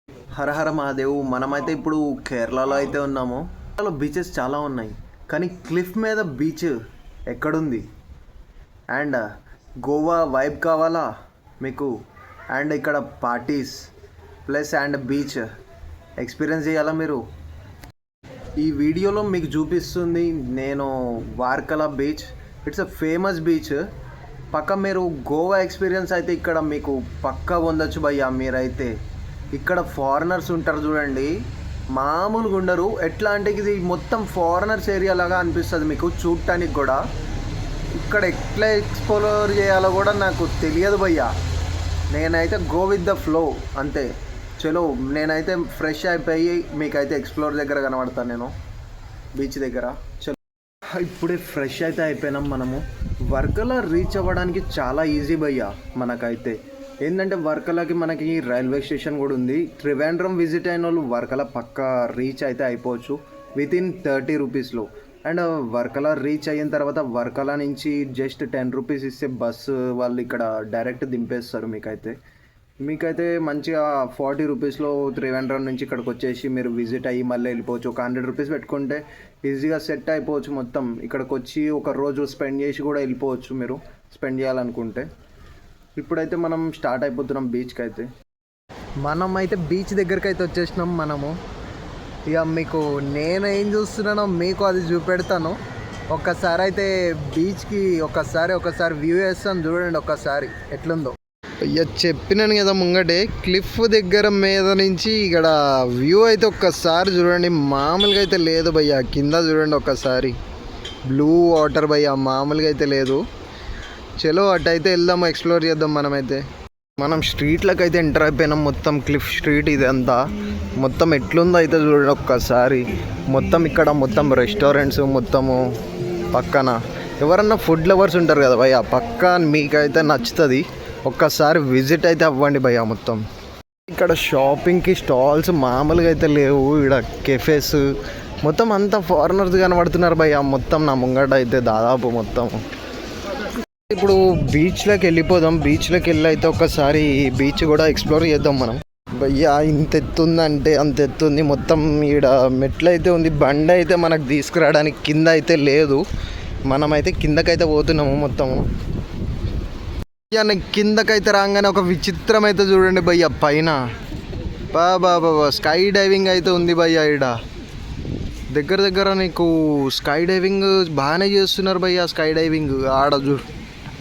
హరహర మహాదేవ్. మనమైతే ఇప్పుడు కేరళలో అయితే ఉన్నాము. కేరళలో బీచెస్ చాలా ఉన్నాయి, కానీ క్లిఫ్ మీద బీచ్ ఎక్కడుంది? అండ్ గోవా వైబ్ కావాలా మీకు? అండ్ ఇక్కడ parties plus and beach experience చేయాలా మీరు? ఈ వీడియోలో మీకు చూపిస్తుంది నేను Varkala beach. It's a famous beach. పక్క మీరు గోవా ఎక్స్పీరియన్స్ అయితే ఇక్కడ మీకు పక్కా పొందొచ్చు భయ్యా. మీరైతే ఇక్కడ ఫారినర్స్ ఉంటారు చూడండి, మామూలుగా ఉండరు. ఎట్లా అంటే ఇది మొత్తం ఫారినర్స్ ఏరియా లాగా అనిపిస్తుంది మీకు చూడటానికి కూడా. ఇక్కడ ఎట్లా ఎక్స్ప్లోర్ చేయాలో కూడా నాకు తెలియదు భయ్యా. నేనైతే గో విత్ ద ఫ్లో అంతే. చలో నేనైతే ఫ్రెష్ అయిపోయి మీకైతే ఎక్స్ప్లోర్ దగ్గర కనబడతాను నేను, బీచ్ దగ్గర. చలో ఇప్పుడే ఫ్రెష్ అయితే అయిపోయినాం మనము. వర్కలా రీచ్ అవ్వడానికి చాలా ఈజీ భయ్యా. మనకైతే ఏంటంటే వర్కలాకి మనకి రైల్వే స్టేషన్ కూడా ఉంది. త్రివేంద్రం విజిట్ అయిన వాళ్ళు వర్కలా పక్కా రీచ్ అయితే అయిపోవచ్చు వితిన్ 30 రూపీస్లో. అండ్ వర్కలా రీచ్ అయిన తర్వాత వర్కలా నుంచి జస్ట్ 10 రూపీస్ ఇస్తే బస్సు వాళ్ళు ఇక్కడ డైరెక్ట్ దింపేస్తారు. మీకైతే మంచిగా 40 రూపీస్లో త్రివేంద్రం నుంచి ఇక్కడికి వచ్చేసి మీరు విజిట్ అయ్యి మళ్ళీ వెళ్ళిపోవచ్చు. ఒక 100 రూపీస్ పెట్టుకుంటే ఈజీగా సెట్ అయిపోవచ్చు మొత్తం. ఇక్కడికి వచ్చి ఒక రోజు స్పెండ్ చేసి కూడా వెళ్ళిపోవచ్చు మీరు స్పెండ్ చేయాలనుకుంటే. ఇప్పుడైతే మనం స్టార్ట్ అయిపోతున్నాం బీచ్కి అయితే. మనమైతే బీచ్ దగ్గరికి అయితే వచ్చేసినాం మనము. ఇక మీకు నేను ఏం చూస్తున్నానో మీకు అది చూపెడతాను. ఒక్కసారి అయితే బీచ్కి ఒకసారి వ్యూ వేస్తాను చూడండి ఒక్కసారి ఎట్లుందో. ఇక చెప్పినాను కదా ముంగటే, క్లిఫ్ దగ్గర మీద నుంచి ఇక్కడ వ్యూ అయితే ఒక్కసారి చూడండి. మామూలుగా అయితే లేదు భయ్యా. కింద చూడండి ఒక్కసారి, బ్లూ వాటర్ భయ్యా, మామూలుగా అయితే లేదు. చలో అటైతే వెళ్దాము, ఎక్స్ప్లోర్ చేద్దాం. మనం స్ట్రీట్లకు అయితే ఎంటర్ అయిపోయినాం. మొత్తం క్లిఫ్ స్ట్రీట్ ఇదంతా మొత్తం ఎట్లుందో అయితే చూడండి ఒక్కసారి. మొత్తం ఇక్కడ మొత్తం రెస్టారెంట్స్ మొత్తము పక్కన. ఎవరన్నా ఫుడ్ లవర్స్ ఉంటారు కదా భయ్యా, పక్కా మీకైతే నచ్చుతుంది. ఒక్కసారి విజిట్ అయితే అవ్వండి భయ్యా. మొత్తం ఇక్కడ షాపింగ్కి స్టాల్స్ మామూలుగా అయితే లేవు. ఇక్కడ కెఫేస్ మొత్తం అంతా ఫారినర్స్ కనబడుతున్నారు భయ్యా. మొత్తం నా ముంగట అయితే దాదాపు మొత్తం. ఇప్పుడు బీచ్లోకి వెళ్ళిపోదాం. బీచ్లోకి వెళ్ళి అయితే ఒకసారి బీచ్ కూడా ఎక్స్ప్లోర్ చేద్దాం మనం. భయ్యా ఇంత ఎత్తుందంటే అంత ఎత్తుంది. మొత్తం ఈడ మెట్లు అయితే ఉంది. బండి అయితే మనకు తీసుకురావడానికి కింద అయితే లేదు. మనమైతే కిందకైతే పోతున్నాము మొత్తము. కిందకైతే రాగానే ఒక విచిత్రం అయితే చూడండి భయ్యా పైన. బాబా స్కై డైవింగ్ అయితే ఉంది భయ్యా. ఈడ దగ్గర నీకు స్కై డైవింగ్ బాగానే చేస్తున్నారు భయ్యా. స్కై డైవింగ్ ఆడ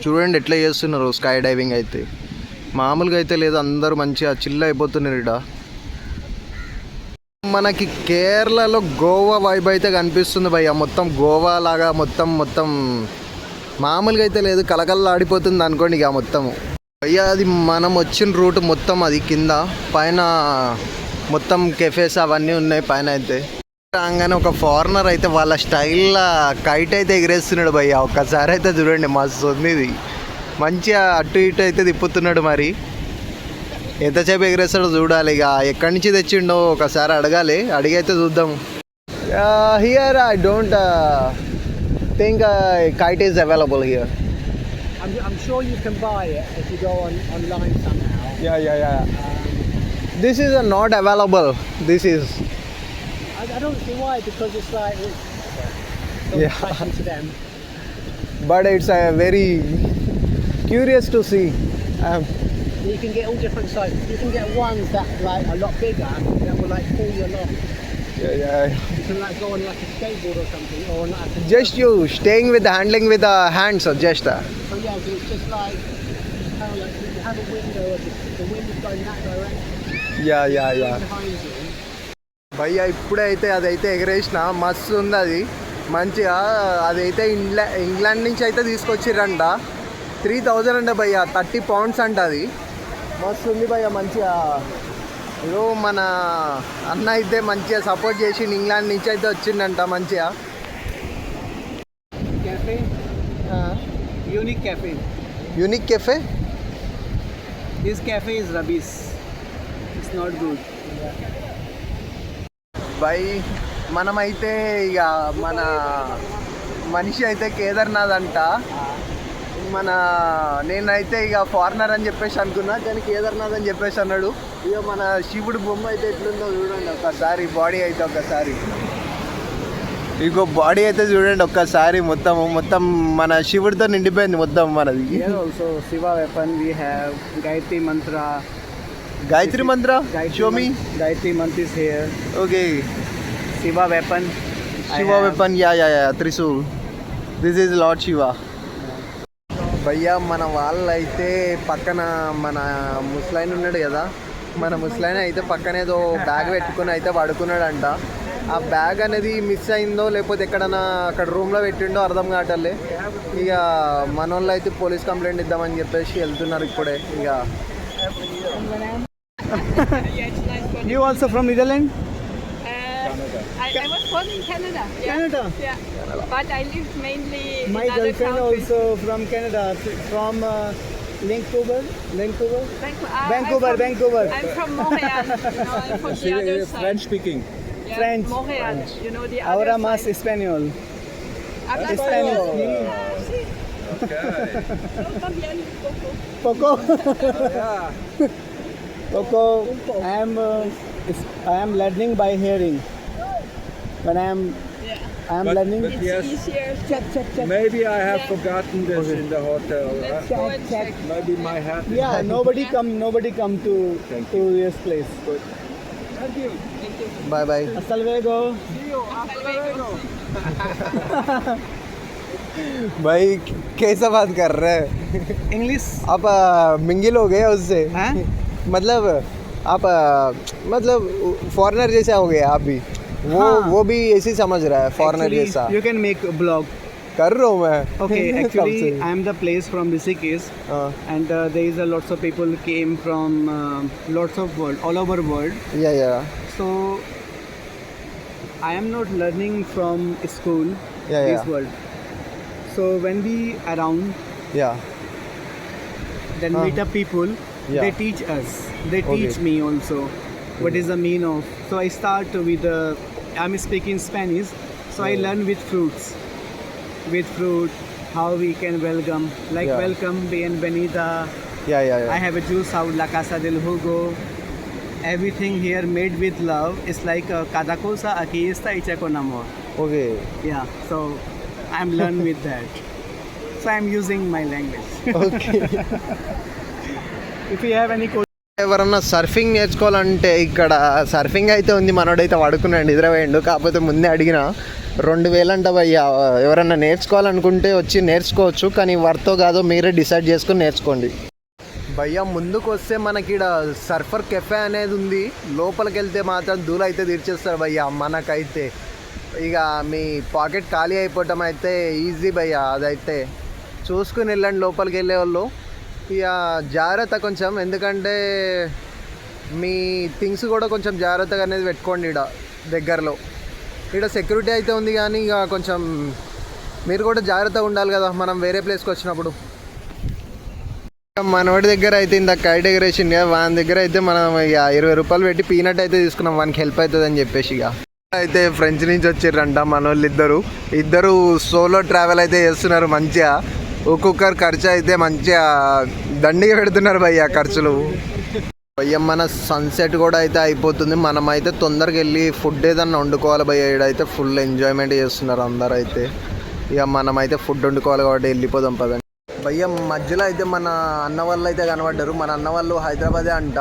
చూడండి ఎట్లా చేస్తున్నారు స్కై డైవింగ్ అయితే. మామూలుగా అయితే లేదు, అందరూ మంచిగా చిల్ అయిపోతున్నారు. ఈడ మనకి కేరళలో గోవా వైబ్ అయితే కనిపిస్తుంది భయ్యా. మొత్తం గోవా లాగా మొత్తం మామూలుగా అయితే లేదు, కలకల్లాడిపోతుంది అనుకోండి ఇక మొత్తము. అయ్యా అది మనం వచ్చిన రూట్ మొత్తం అది కింద. పైన మొత్తం కెఫేస్ అవన్నీ ఉన్నాయి పైన అయితే. రాగానే ఒక ఫారినర్ అయితే వాళ్ళ స్టైల్లో కైట్ అయితే ఎగిరేస్తున్నాడు భయ్యా. ఒక్కసారి అయితే చూడండి, మస్తు ఉంది ఇది. మంచిగా అటు ఇటు అయితే తిప్పుతున్నాడు. మరి ఎంతసేపు ఎగిరేస్తాడో చూడాలి. ఇక ఎక్కడి నుంచి తెచ్చిండో ఒకసారి అడగాలి. అడిగైతే చూద్దాం. Here I don't think kite is available here. I'm sure you can buy it if you go online somehow. Yeah. This is not available. This is. I don't see why, because it's like Yeah. fashion to them. But it's very curious to see. You can get all different sizes. You can get ones that like a lot bigger that will like pull you along. Yeah. You can like go on like a skateboard or something, or like a Just you staying with the handling with the hands or just. So yeah, so it's just like kind of like you have a window, the wind is going that direction. Yeah. Behind you. భయ్యా ఇప్పుడైతే అదైతే ఎగరేసిన మస్తు ఉంది అది. మంచిగా అదైతే England నుంచి అయితే తీసుకొచ్చిర్రంట. 3000 అంట భయ్యా, 30 pounds అంట అది. మస్తు ఉంది భయ్యా. మంచిగా ఇదో మన అన్న అయితే మంచిగా సపోర్ట్ చేసి ఇంగ్లాండ్ నుంచి అయితే వచ్చిందంట మంచిగా. Cafe? Unique cafe. Unique cafe. This cafe is rubbish. It's not good. By మనమైతే ఇక మన మనిషి అయితే కేదార్నాథ్ అంట. మన నేనైతే ఇక ఫారినర్ అని చెప్పేసి అనుకున్నా, కానీ కేదార్నాథ్ అని చెప్పేసి అన్నాడు. ఇక మన శివుడు బొమ్మ అయితే ఎట్లుందో చూడండి ఒక్కసారి, బాడీ అయితే ఒక్కసారి, ఇగో బాడీ అయితే చూడండి ఒక్కసారి, మొత్తం మన శివుడితో నిండిపోయింది మొత్తం మనది. Here also Shiva weapon we have Gayatri mantra. Gayatri Mantra show me. Gayatri mantra is here. Okay, Shiva weapon. Shiva weapon, yeah Trishul. This is lord Shiva. భయ్యా మన వాళ్ళైతే పక్కన మన ముస్లైన్ ఉన్నాడు కదా, మన ముస్లైన్ అయితే పక్కన ఏదో బ్యాగ్ పెట్టుకుని అయితే పడుకున్నాడంట. ఆ బ్యాగ్ అనేది మిస్ అయిందో లేకపోతే ఎక్కడన్నా అక్కడ రూమ్లో పెట్టిండో అర్థం కావట్లే. ఇక మన వాళ్ళు అయితే పోలీస్ కంప్లైంట్ ఇద్దామని చెప్పేసి వెళ్తున్నారు ఇప్పుడే. ఇక You also from Netherlands? I was born in Canada. Yeah. Canada. Yeah. But I live mainly My in other girlfriend countries. also from Canada, from Vancouver. Vancouver. Vancouver. I'm from Montreal. You know, I'm from the other side. French speaking. Yeah, French. Montreal. You know the Ahora other más side. español. Habla Español. español. Okay. Yo también un poco. Poco. Poco. I am learning by hearing. When I am learning. But yes, It's easier. Check. maybe I have forgotten this in the hotel. Let's go and check. Maybe my hat is Yeah, nobody come to this place. Thank you. Bye bye. Hasta luego. Hasta luego. भाई कैसा बात कर रहे हैं English. आप? मिंगिल हो गए उससे? Huh? मतलब आप मतलब फॉरेनर जैसा हो गया आप भी. हाँ. वो भी ऐसे ही समझ रहा है फॉरेनर Actually, जैसा. you can make a blog. कर रहा हूँ मैं. Okay, कब actually, से? I am the place from Rishikesh, हाँ. and there is a lots of people came from lots of world, all over world. या So I am not learning from school, Yeah, this yeah. world. So when we around, या then Huh. meet up people, Yeah. they teach us. They teach Okay. me also what is the mean of. So I start with I'm speaking Spanish, so I learn with fruits. With fruit, how we can welcome, like Yeah. welcome, bienvenida. या I have a juice out La Casa del Jugo. Everything here made with love. It's like cada cosa aquí está hecha con amor. Okay. Yeah, so I'm learn with that. So I'm using my language. Okay. If you have any questions. ఎవరన్నా surfing నేర్చుకోవాలంటే ఇక్కడ surfing అయితే ఉంది, మనోడైతే పడుకున్నాడు, నిద్రపోయిండు. కాకపోతే ముందే అడిగిన 2000 అంట భయ్యా. ఎవరన్నా నేర్చుకోవాలనుకుంటే వచ్చి నేర్చుకోవచ్చు, కానీ వర్తో కాదో మీరే డిసైడ్ చేసుకుని నేర్చుకోండి భయ్యా. ముందుకు వస్తే మనకి ఇక్కడ సర్ఫర్ కెఫే అనేది ఉంది. లోపలికి వెళ్తే మాత్రం దూలు అయితే తీర్చేస్తారు భయ్యా మనకైతే. ఇక మీ పాకెట్ ఖాళీ అయిపోవటం అయితే ఈజీ భయ్యా. అదైతే చూసుకుని వెళ్ళండి లోపలికి వెళ్ళే వాళ్ళు. ఇక జాగ్రత్త కొంచెం, ఎందుకంటే మీ థింగ్స్ కూడా కొంచెం జాగ్రత్తగా అనేది పెట్టుకోండి. ఇక్కడ దగ్గరలో ఇక్కడ సెక్యూరిటీ అయితే ఉంది, కానీ ఇక కొంచెం మీరు కూడా జాగ్రత్తగా ఉండాలి కదా మనం వేరే ప్లేస్కి వచ్చినప్పుడు. మనోడి దగ్గర అయితే ఇంత కైట్ ఎగరేషన్ కదా, వాని దగ్గర అయితే మనం ఇక 20 రూపాయలు పెట్టి పీనట్ అయితే తీసుకున్నాం, వానికి హెల్ప్ అవుతుంది అని చెప్పేసి. ఇక అయితే ఫ్రెంచ్ నుంచి వచ్చిర్రంట మన వాళ్ళు ఇద్దరు సోలో ట్రావెల్ అయితే చేస్తున్నారు మంచిగా. ఒక్కొక్కరు ఖర్చు అయితే మంచిగా దండిగా పెడుతున్నారు భయ్య ఖర్చులు. భయ్య మన సన్సెట్ కూడా అయితే అయిపోతుంది, మనం అయితే తొందరగా వెళ్ళి ఫుడ్ ఏదన్నా వండుకోవాలి భయ్య. ఇక్కడైతే ఫుల్ ఎంజాయ్మెంట్ చేస్తున్నారు అందరూ అయితే. ఇక మనం అయితే ఫుడ్ వండుకోవాలి కాబట్టి వెళ్ళిపోదాం పదండి భయ్య. మధ్యలో అయితే మన అన్న వాళ్ళు అయితే కనబడ్డారు. మన అన్న వాళ్ళు హైదరాబాదే అంట.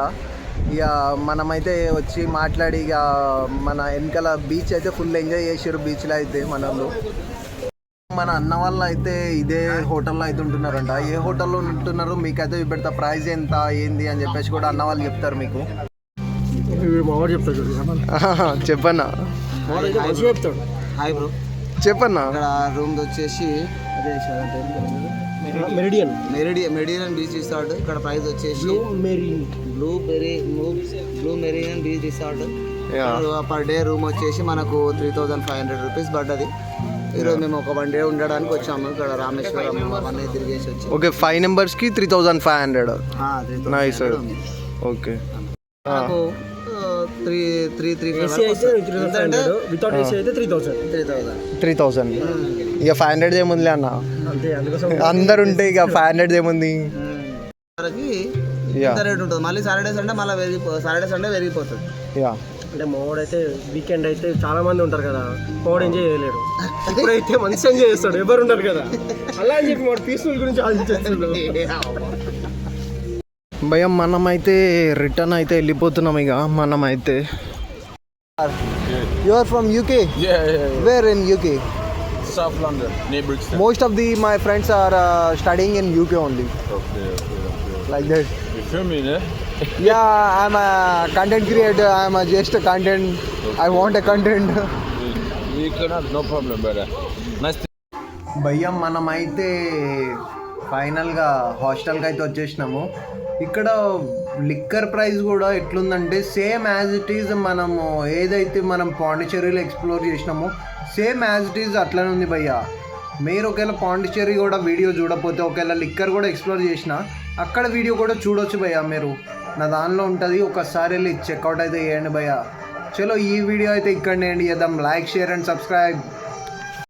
ఇక మనమైతే వచ్చి మాట్లాడి ఇక మన వెనకాల బీచ్ అయితే ఫుల్ ఎంజాయ్ చేసారు బీచ్లో అయితే మన వాళ్ళు. మన అన్న వాళ్ళు అయితే ఇదే హోటల్లో అయితే ఉంటున్నారంట. ఏ హోటల్లో ఉంటున్నారు మీకైతే పెడతా, ప్రైస్ ఎంత ఏంది అని చెప్పేసి కూడా అన్న వాళ్ళు చెప్తారు మీకు. చెప్పన్నా చెప్తాడు. Hi bro. చెప్పన్నా. ఇక్కడ రూమ్ వచ్చేసి అదే మెరిడియన్ బీచ్ రిసార్ట్. ఇక్కడ ప్రైస్ వచ్చేసి blue meridian beach resort. Per day room వచ్చేసి మనకు 3500 రూపీస్ పడ్డది. ఈరోజు మేము ఒక 1 డే ఉండడానికి వచ్చాము. ఇక్కడ రామేశ్వరం అవన్నీ తిరిగేసి వచ్చి. ఓకే, 5 మెంబర్స్కి 3500. నైస్. ఓకే. నాకు వితౌట్ ఏసీ అయితే 3000 3000 ఇక 500 ఏముందిలే అన్న, అందరు ఉంటే ఇక 500 ఏముంది. ఇంత రేట్ ఉంటుంది. మళ్ళీ సాటర్డే సండే పెరిగిపోతుంది. యా అంటే మోడైతే వీకెండ్ అయితే చాలా మంది ఉంటారు కదా, మోడ్ ఎంజాయ్ చేయలేడు. ఇప్పుడైతే మంచి ఎంజాయ్ చేస్తాడు, ఎవరు ఉంటారు కదా, అలా అని చెప్పి మోడ్ పీస్ఫుల్ గురించి ఆలోచిస్తాడు. భయం మనమైతే రిటర్న్ అయితే వెళ్ళిపోతున్నాం ఇక మనమైతే. You are from UK? Where in UK? South London, near Brixton. Most of the my friends are studying in UK only, like that. You filming, eh? Yeah, I'm a content creator. I'm a just a content. I want a content. We can have no problem, brother. Nice to భయ్య మనమైతే ఫైనల్గా హాస్టల్కి అయితే వచ్చేసినాము. ఇక్కడ liquor price కూడా ఎట్లుందంటే same as it is మనము ఏదైతే మనం పాండిచ్చేరిలో ఎక్స్ప్లోర్ చేసినామో సేమ్ యాజ్ ఇట్ ఈజ్ అట్లనే ఉంది భయ్య. మీరు ఒకవేళ పాండిచ్చేరి కూడా వీడియో చూడకపోతే, ఒకవేళ లిక్కర్ కూడా ఎక్స్ప్లోర్ చేసిన అక్కడ వీడియో కూడా చూడొచ్చు భయ్య. మీరు నా దానిలో ఉంటుంది, ఒకసారి వెళ్ళి చెక్అవుట్ అయితే చేయండి భయ్య. చలో ఈ వీడియో అయితే ఇక్కడనే ఎండ్ చేద్దాం. Like, share and subscribe.